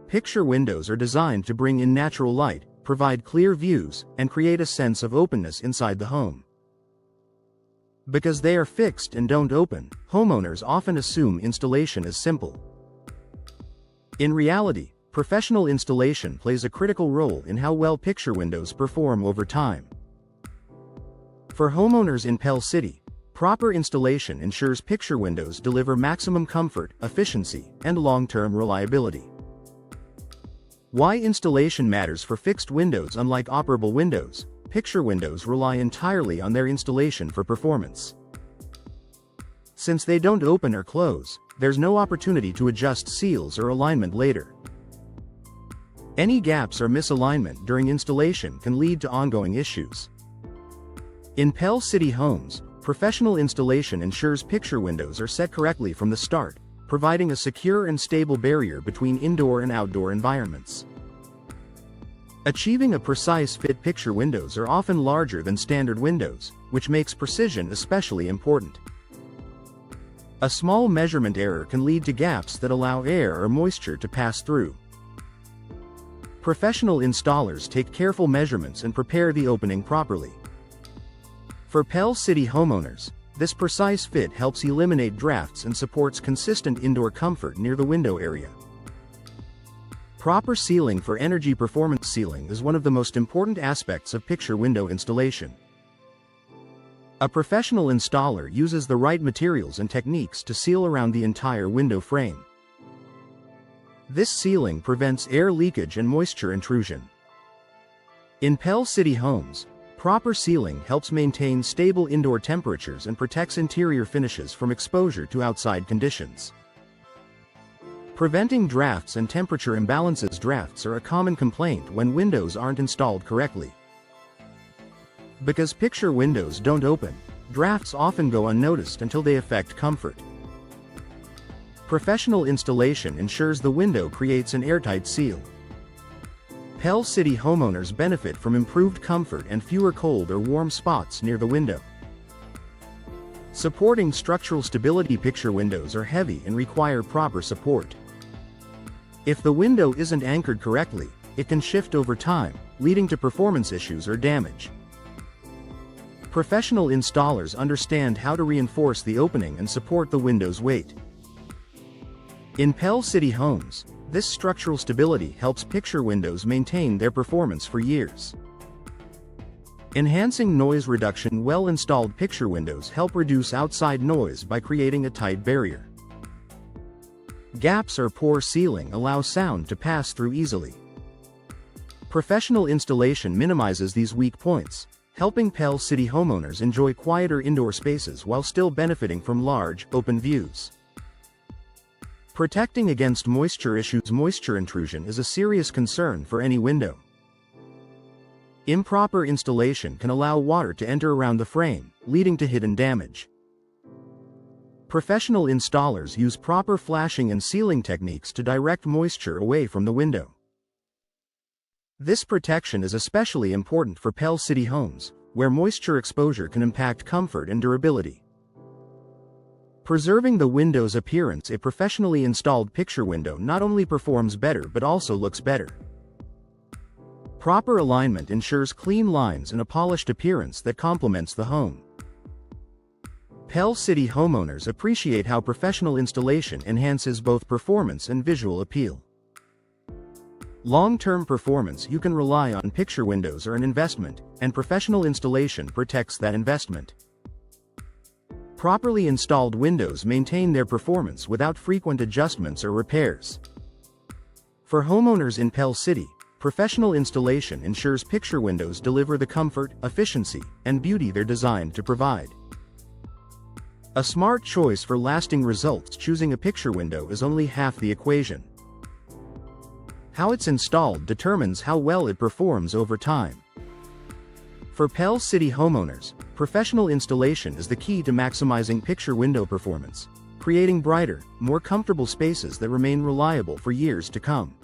Picture windows are designed to bring in natural light, provide clear views, and create a sense of openness inside the home. Because they are fixed and don't open, homeowners often assume installation is simple. In reality, professional installation plays a critical role in how well picture windows perform over time. For homeowners in Pell City, proper installation ensures picture windows deliver maximum comfort, efficiency, and long-term reliability. Why installation matters for fixed windows. Unlike operable windows, picture windows rely entirely on their installation for performance. Since they don't open or close, there's no opportunity to adjust seals or alignment later. Any gaps or misalignment during installation can lead to ongoing issues. In Pell City homes, professional installation ensures picture windows are set correctly from the start, providing a secure and stable barrier between indoor and outdoor environments. Achieving a precise fit. Picture windows are often larger than standard windows, which makes precision especially important. A small measurement error can lead to gaps that allow air or moisture to pass through. Professional installers take careful measurements and prepare the opening properly. For Pell City homeowners, this precise fit helps eliminate drafts and supports consistent indoor comfort near the window area. Proper sealing. For energy performance, sealing is one of the most important aspects of picture window installation. A professional installer uses the right materials and techniques to seal around the entire window frame. This sealing prevents air leakage and moisture intrusion. In Pell City homes, proper sealing helps maintain stable indoor temperatures and protects interior finishes from exposure to outside conditions. Preventing drafts and temperature imbalances. Drafts are a common complaint when windows aren't installed correctly. Because picture windows don't open, drafts often go unnoticed until they affect comfort. Professional installation ensures the window creates an airtight seal. Pell City homeowners benefit from improved comfort and fewer cold or warm spots near the window. Supporting structural stability. Picture windows are heavy and require proper support. If the window isn't anchored correctly, it can shift over time, leading to performance issues or damage. Professional installers understand how to reinforce the opening and support the window's weight. In Pell City homes, this structural stability helps picture windows maintain their performance for years. Enhancing noise reduction. Well-installed picture windows help reduce outside noise by creating a tight barrier. Gaps or poor sealing allow sound to pass through easily. Professional installation minimizes these weak points, helping Pell City homeowners enjoy quieter indoor spaces while still benefiting from large, open views. Protecting against moisture issues. Moisture intrusion is a serious concern for any window. Improper installation can allow water to enter around the frame, leading to hidden damage. Professional installers use proper flashing and sealing techniques to direct moisture away from the window. This protection is especially important for Pell City homes, where moisture exposure can impact comfort and durability. Preserving the window's appearance. A professionally installed picture window not only performs better but also looks better. Proper alignment ensures clean lines and a polished appearance that complements the home. Pell City homeowners appreciate how professional installation enhances both performance and visual appeal. Long-term performance. You can rely on. Picture windows are an investment, and professional installation protects that investment. Properly installed windows maintain their performance without frequent adjustments or repairs. For homeowners in Pell City, professional installation ensures picture windows deliver the comfort, efficiency, and beauty they're designed to provide. A smart choice for lasting results. Choosing a picture window is only half the equation. How it's installed determines how well it performs over time. For Pell City homeowners, professional installation is the key to maximizing picture window performance, creating brighter, more comfortable spaces that remain reliable for years to come.